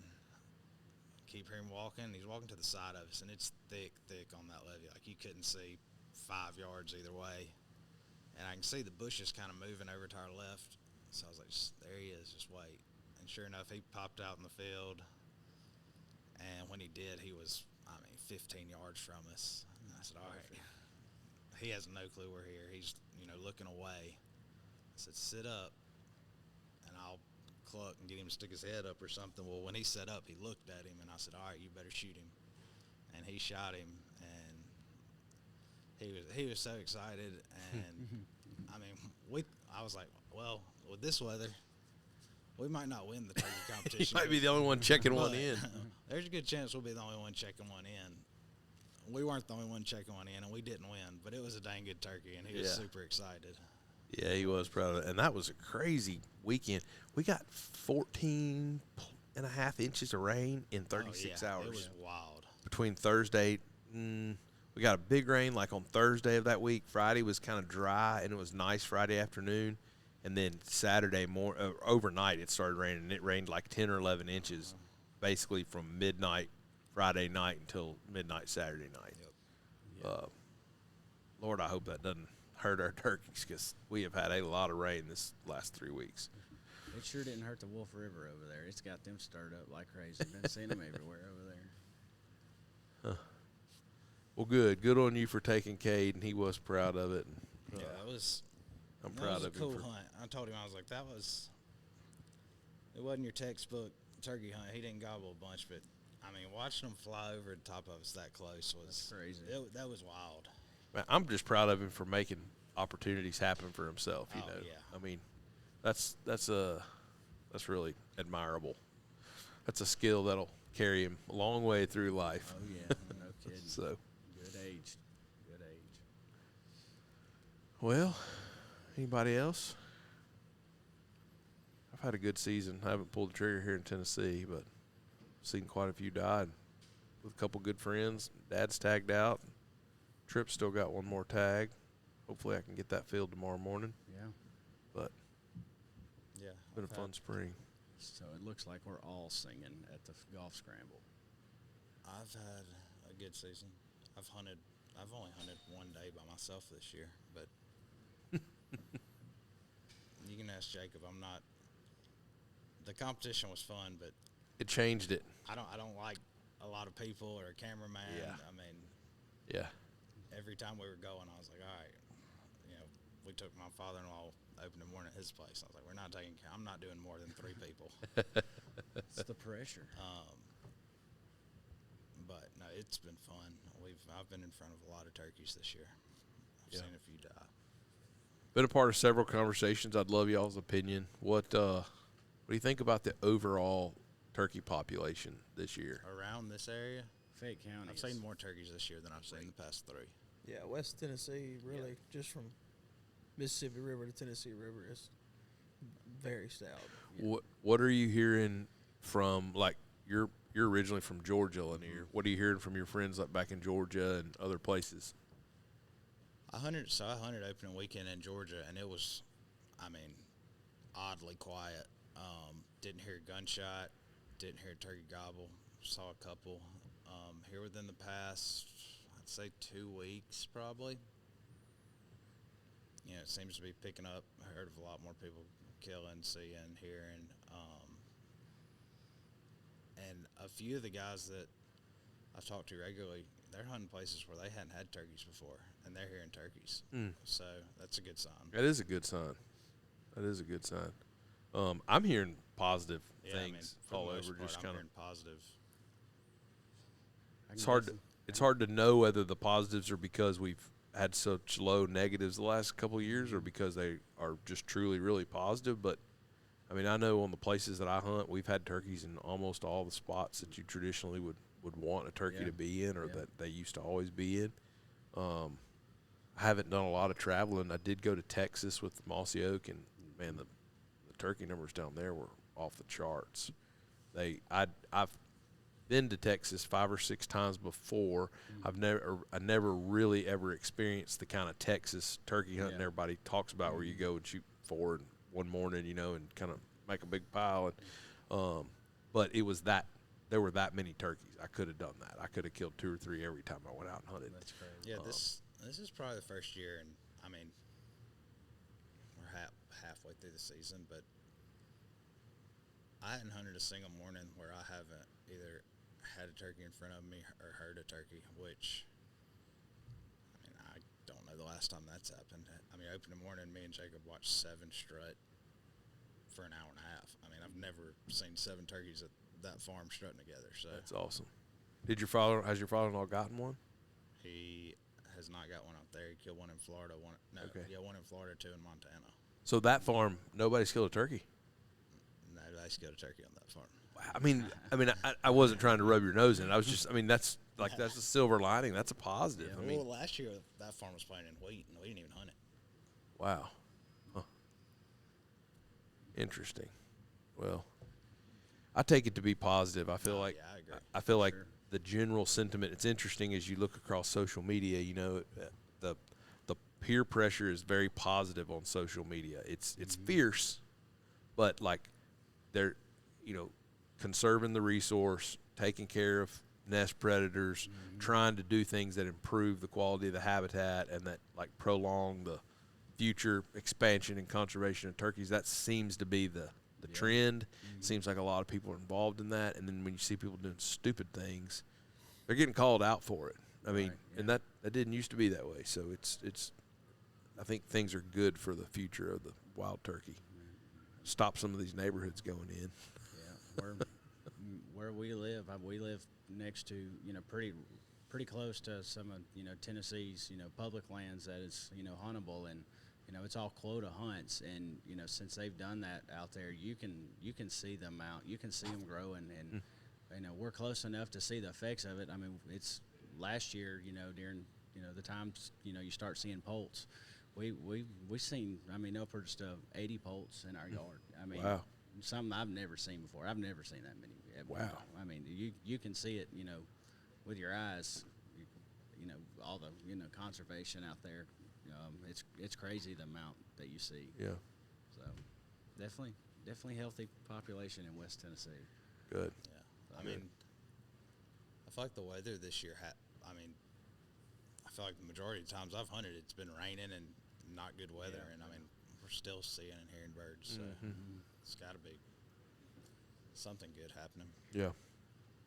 keep hearing him walking. He's walking to the side of us, and it's thick on that levee. Like, you couldn't see 5 yards either way. And I can see the bushes kind of moving over to our left. So I was like, there he is, just wait. And sure enough, he popped out in the field. And when he did, he was, 15 yards from us. And I said, all right. He has no clue we're here. He's, looking away. I said, sit up, and I'll cluck and get him to stick his head up or something. Well, when he sat up, he looked at him, and I said, all right, you better shoot him. And he shot him, and he was so excited. And, I was like, well, with this weather, we might not win the turkey competition. You might be the only one checking one in. There's a good chance we'll be the only one checking one in. We weren't the only one checking one in, and we didn't win, but it was a dang good turkey, and he was super excited. Yeah, he was proud of it. And that was a crazy weekend. We got 14 and a half inches of rain in 36 hours. It was wild. Between Thursday, we got a big rain like on Thursday of that week. Friday was kind of dry, and it was nice Friday afternoon. And then Saturday overnight it started raining, and it rained like 10 or 11 inches basically from midnight Friday night until midnight Saturday night. Yep. Lord, I hope that doesn't hurt our turkeys, because we have had a lot of rain this last 3 weeks. It sure didn't hurt the Wolf River over there. It's got them stirred up like crazy. Been seeing them everywhere over there. Huh. Well, good on you for taking Cade, and he was proud of it. Yeah, I'm proud of him. That was a cool hunt. I told him, I was like, it wasn't your textbook turkey hunt. He didn't gobble a bunch, but watching them fly over the top of us that close was crazy. That was wild. Man, I'm just proud of him for making opportunities happen for himself. You know, yeah. That's really admirable. That's a skill that'll carry him a long way through life. Oh yeah, no kidding. So, good age. Well, anybody else? I've had a good season. I haven't pulled the trigger here in Tennessee, but I've seen quite a few die with a couple good friends. Dad's tagged out. Tripp's still got one more tag. Hopefully I can get that filled tomorrow morning. Yeah. But yeah, it's been a fun spring. So it looks like we're all singing at the golf scramble. I've had a good season. I've only hunted one day by myself this year, but you can ask Jacob. The competition was fun, but it changed it. I don't like a lot of people or a cameraman. Yeah. Yeah. Every time we were going, I was like, all right, we took my father-in-law opening morning at his place. I was like, I'm not doing more than 3 people. It's the pressure. But no, it's been fun. I've been in front of a lot of turkeys this year. I've seen a few die. Been a part of several conversations. I'd love y'all's opinion. What do you think about the overall turkey population this year? Around this area, Fayette County. I've seen more turkeys this year than I've seen the past 3. Yeah, West Tennessee, really, just from Mississippi River to Tennessee River is very stout. What are you hearing from, like, you're originally from Georgia, Lanier. What are you hearing from your friends like back in Georgia and other places? I hunted opening weekend in Georgia, and it was, oddly quiet. Didn't hear a gunshot, didn't hear a turkey gobble. Saw a couple. Here within the past, I'd say 2 weeks probably. It seems to be picking up. I heard of a lot more people killing, seeing, hearing. And a few of the guys that I've talked to regularly, they're hunting places where they hadn't had turkeys before, and they're hearing turkeys. So that's a good sign. That is a good sign. I'm hearing positive things all over. Just kind of positive. It's hard to know whether the positives are because we've had such low negatives the last couple of years, or because they are just truly really positive. But I know on the places that I hunt, we've had turkeys in almost all the spots that you traditionally would want a turkey to be in, or that they used to always be in. I haven't done a lot of traveling. I did go to Texas with the Mossy Oak, and man, the turkey numbers down there were off the charts. I've been to Texas 5 or 6 times before. I never really ever experienced the kind of Texas turkey hunting everybody talks about, where you go and shoot 4 in one morning, and kind of make a big pile. And but it was that there were that many turkeys. I could have done that. I could have killed 2 or 3 every time I went out and hunted. That's crazy. Yeah, this is probably the first year, and we're halfway through the season, but I hadn't hunted a single morning where I haven't either had a turkey in front of me or heard a turkey, which, I don't know the last time that's happened. Opening morning, me and Jacob watched 7 strut for an hour and a half. I've never seen 7 turkeys at that farm strutting together. So That's awesome. Has your father-in-law gotten one? he has not got one out there. He killed one in Florida. One in Florida, 2 in Montana. So that farm, nobody's killed a turkey? No, they killed a turkey on that farm. I wasn't trying to rub your nose in it. I was just, that's a silver lining. That's a positive. Well, last year that farm was planting wheat, and we didn't even hunt it. Wow. Huh. Interesting. Well, I take it to be positive. I feel like I agree. I feel like the general sentiment. It's interesting as you look across social media. The peer pressure is very positive on social media. It's fierce, but they're conserving the resource, taking care of nest predators, trying to do things that improve the quality of the habitat and that prolong the future expansion and conservation of turkeys. That seems to be the trend. Seems like a lot of people are involved in that, and then when you see people doing stupid things, they're getting called out for it. And that didn't used to be that way. So it's I think things are good for the future of the wild turkey. Stop some of these neighborhoods going in. Yeah, where we live next to pretty close to some of Tennessee's public lands that is huntable, and it's all quota hunts, and since they've done that out there, you can see them out, you can see them growing, and we're close enough to see the effects of it. It's last year during the times you start seeing poults. We've seen upwards to 80 poults in our yard. Wow. Something I've never seen before. I've never seen that many. Wow. You can see it, with your eyes. All the conservation out there. It's crazy the amount that you see. Yeah. So definitely healthy population in West Tennessee. Good. Yeah. I feel like the weather this year I feel like the majority of the times I've hunted, it's been raining and not good weather, and we're still seeing and hearing birds, so it's got to be something good happening. Yeah.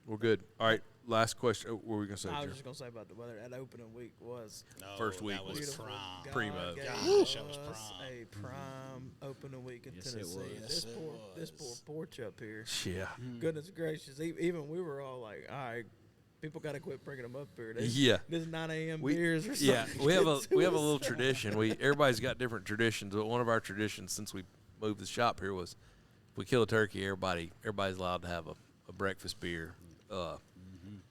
Well, good. All right, last question. What were we going to say, I was Jer? just going to say about the weather. That opening week was First week that was beautiful. prime. Primo. Gosh, that was us prime. a prime opening week in Yes, it Tennessee. was. This Yes, poor it this poor was. porch up here. Yeah. Goodness gracious! Even we were all like, all right, people got to quit bringing them up here. Yeah. This 9 a.m. We- beers or something. Yeah, we have a Get to we have a us. little tradition. Everybody's got different traditions, but one of our traditions since we moved the shop here was if we kill a turkey, everybody's allowed to have a a breakfast beer.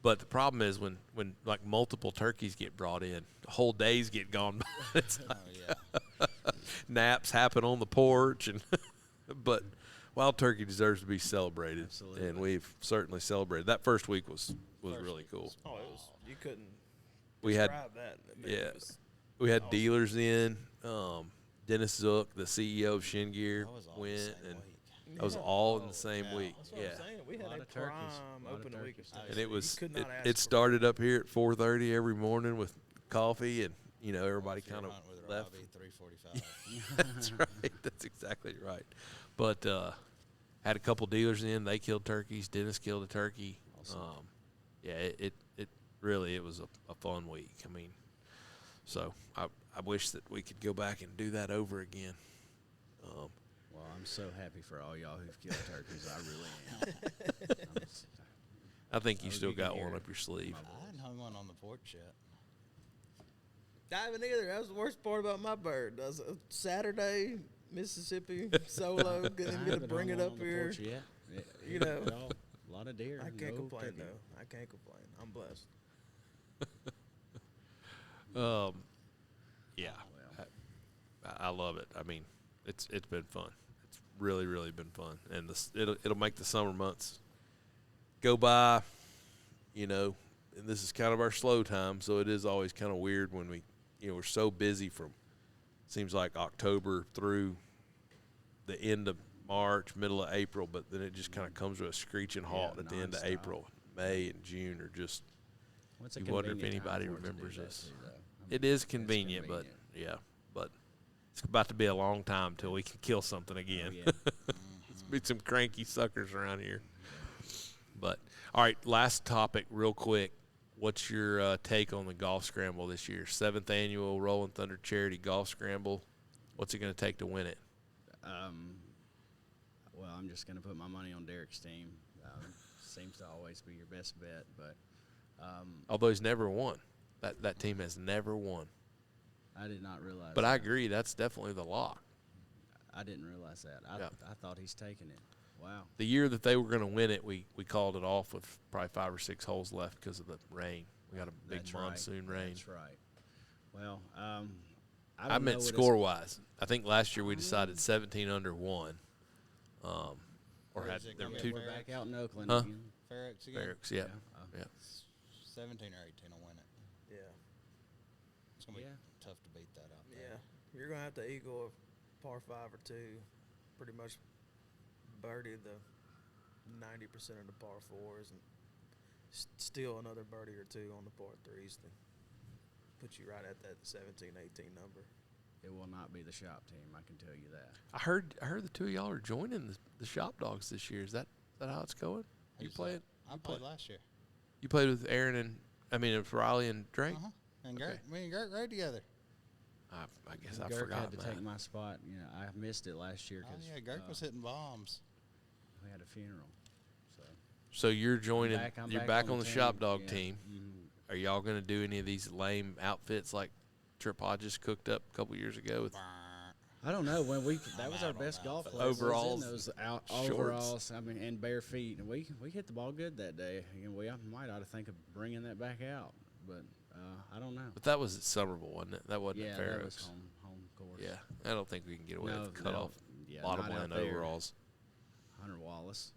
But the problem is when like multiple turkeys get brought in, whole days get gone by. It's like, naps happen on the porch, and but wild turkey deserves to be celebrated, Absolutely. and we've certainly celebrated. That first week was really cool. Oh, it was. You couldn't We had describe that. I mean, yeah, it was we had awesome. dealers in. Dennis Zook, the CEO of Shin Gear, That was all the went, same and week. that was all in the same week. That's what Yeah. I'm saying. We had Lot a of turkeys. prime Lot of opening week of turkeys. stuff. And it was You could not ask it for started up here at 4:30 every morning with coffee, and everybody If you're kind of hunting with a left. Robbie, 345. That's right. That's exactly right. But had a couple dealers in. They killed turkeys. Dennis killed a turkey. Awesome. Yeah, it really was a fun week. I mean, so I wish that we could go back and do that over again. Well, I'm so happy for all y'all who've killed turkeys. I really am. I think you Oh, still you can got hear one it. up your sleeve. I hadn't hung one on the porch yet. I haven't either. That was the worst part about my bird. That was a Saturday, Mississippi solo. Didn't even get to bring it up here. You know. A lot of deer. I can't no complain turkey. though. I can't complain. I'm blessed. Yeah, Well. I love it. I mean, it's been fun. It's really been fun, and it'll make the summer months go by. And this is kind of our slow time, so it is always kind of weird when we're so busy from seems like October through the end of March, middle of April, but then it just kind of comes to a screeching halt at the end of nonstop. April. May and June are just Well, it's a you wonder if convenient time anybody for it to do remembers that this. too, though. I mean, It is it's convenient, but it's about to be a long time till we can kill something again. Oh, yeah. Let's be some cranky suckers around here. But all right, last topic, real quick. What's your take on the golf scramble this year? 7th annual Rolling Thunder Charity Golf Scramble. What's it going to take to win it? Well, I'm just going to put my money on Derek's team. Seems to always be your best bet, but Although he's never won. That team has never won. I did not realize. But that. I agree, that's definitely the lock. I didn't realize that. I thought he's taking it. Wow. The year that they were going to win it, we called it off with probably 5 or 6 holes left because of the rain. We got a big That's monsoon right. rain. That's right. Well, I I don't meant know what score-wise. I think last year we decided 17 under 1. Or Where had is it there were gonna two be? We're back out in Oakland Huh? again. Ferrex again? barracks. Yeah. Yeah. 17 or 18 will win it. Yeah. It's going to be Yeah. tough to beat that out Yeah. there. You're gonna have to eagle a par 5 or 2, pretty much birdie the 90% of the par 4s, and steal another birdie or 2 on the par 3s to put you right at that 17, 18 number. It will not be the shop team. I can tell you that. I heard the two of y'all are joining the Shop Dogs this year. Is that how it's going? You Who's played? that? I played last year. You played with Aaron and it's Riley and Drake. Uh-huh. And Okay. me and Gert rode together. I guess I Gert forgot had to that. take my spot. I missed it last year Oh, because yeah, Gert was hitting bombs. we had a funeral. So So you're joining. I'm You're back on the Shop team. Dog Yeah. team. Mhm. Are y'all going to do any of these lame outfits like Trip Hodges cooked up a couple years ago with? I don't know when that was out our on best that. golf But class. overalls, Those shorts. overalls. I mean, and bare feet. And we hit the ball good that day. And we might ought to think of bringing that back out, but I don't know. But that was at Somerville, wasn't it? That wasn't Yeah, at that Fair was Oaks. home course. Yeah, I don't think we can get away No, with cut no. off Yeah, bottom not out line there. overalls. Hunter Wallace.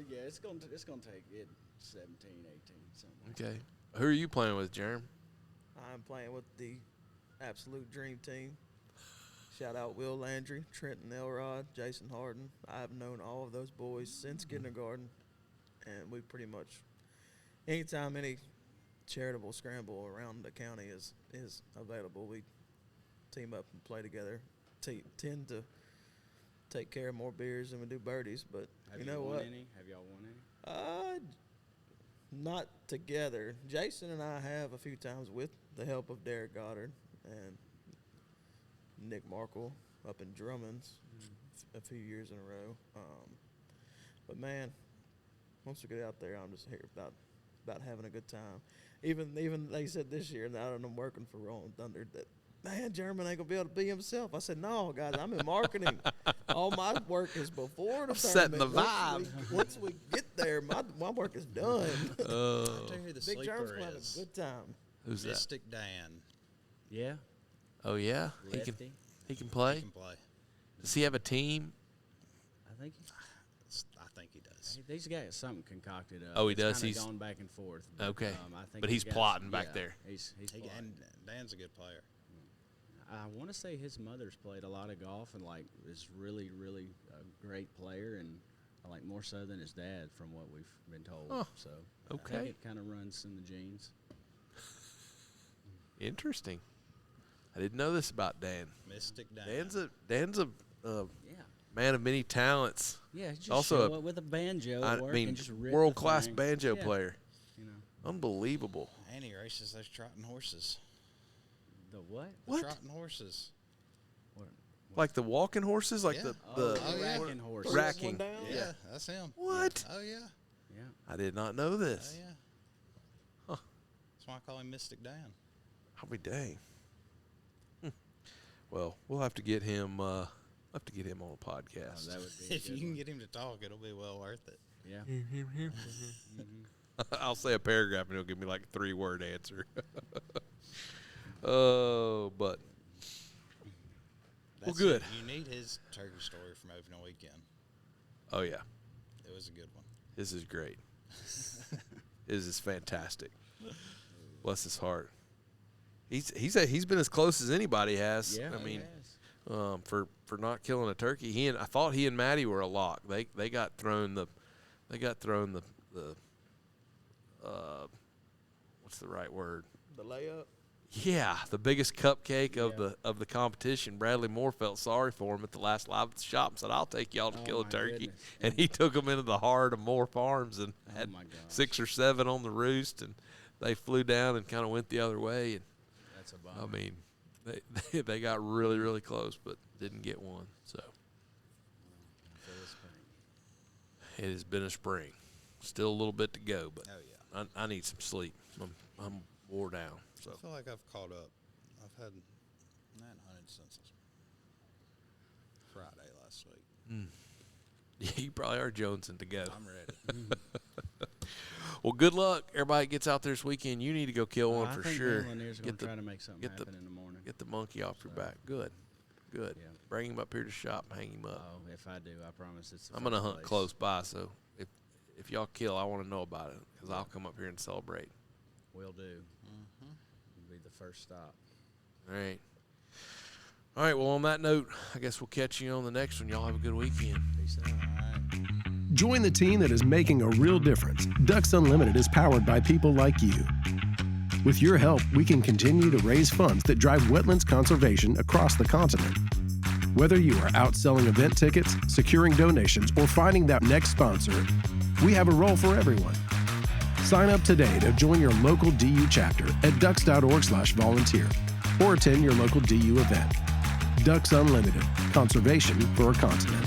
Yeah, it's gonna take it 17, 18, something. Like Okay. Who are you playing with, Jerem? I'm playing with the absolute dream team. Shout out Will Landry, Trenton Elrod, Jason Harden. I've known all of those boys since kindergarten, and we pretty much, anytime any charitable scramble around the county is available, we team up and play together. Tend to take care of more beers than we do birdies, but Have you know won what? any? Have y'all won any? Not together. Jason and I have a few times with the help of Derek Goddard and Nick Markle up in Drummond's a few years in a row. But man, once we get out there, I'm just here about having a good time. Even they said this year, now that I'm working for Rolling Thunder, that man, German ain't gonna be able to be himself. I said, no, guys, I'm in marketing. All my work is before the setting tournament. the vibe. Once we get there, my work is done. I'll tell you who the Big German's sleeper gonna have is. a good time. Who's that? Mystic Dan. Yeah. Oh yeah, Lefty. he can play. He can play. Does he have a team? I think I think he does. he's got something concocted up. Oh, he It's does? kinda He's- gone back and forth. But, Okay. I think But he's got plotting back there. He's plotting. And Dan's a good player. I want to say his mother's played a lot of golf and like is really, really a great player and like more so than his dad from what we've been told. Oh, So okay. I think it kind of runs in the genes. Interesting. I didn't know this about Dan. Mystic Dan. Dan's a Yeah. man of many talents. Yeah, just Also show a- up with a banjo I at work mean, and just rip the world-class thing. banjo Yeah, player. You know Unbelievable. And he races those trotting horses. the what? The What? trotting horses. What? Like the walking horses, like Yeah. the Oh, yeah. racking horse. Throw this one Racking. down. Yeah, that's him. What? Oh, yeah. Yeah. I did not know Oh, this. yeah. Huh. That's why I call him Mystic Dan. I'll be dang. Well, we'll have to get him. On a podcast. Oh, that would be a If good you can one. get him to talk, it'll be well worth it. Yeah. I'll say a paragraph and he'll give me like a 3-word answer. Oh, but That's good. it. You need his turkey story from opening weekend. oh yeah, It was a good one. this is great. This is fantastic. Bless his heart. He's been as close as anybody has. Yeah. I mean, yes. for not killing a turkey. I thought he and Maddie were a lock. They got thrown the what's the right word? The layup. Yeah, the biggest cupcake Yeah. of the competition. Bradley Moore felt sorry for him at the last live at the shop and said, "I'll take y'all to Oh, kill a my turkey." goodness. And he took them into the heart of Moore Farms and had my gosh. 6 or 7 on the roost, and they flew down and kind of went the other way. And That's a bummer. I mean, they got really, really close, but didn't get one. So For the spring. it has been a spring. Still a little bit to go, but Oh, yeah. I need some sleep. I'm wore down. So I feel like I've caught up. I've had not hunted since Friday last week. yeah, you probably are jonesing to go. I'm ready. Well, good luck. Everybody gets out there this weekend. You need to go kill one I for think sure. Lanier's going to try to make something get the- happen in the morning. Get the monkey off your back. Good. Yeah. Bring him up here to shop and hang him up. Oh, if I do, I promise it's the I'm gonna first hunt place. close by, so if y'all kill, I want to know about it because I'll come up here and celebrate. Will do. It'll be the first stop. All right. All right. Well, on that note, I guess we'll catch you on the next one. Y'all have a good weekend. Peace out. Join the team that is making a real difference. Ducks Unlimited is powered by people like you. With your help, we can continue to raise funds that drive wetlands conservation across the continent. Whether you are out selling event tickets, securing donations, or finding that next sponsor, we have a role for everyone. Sign up today to join your local DU chapter at ducks.org/volunteer or attend your local DU event. Ducks Unlimited, conservation for a continent.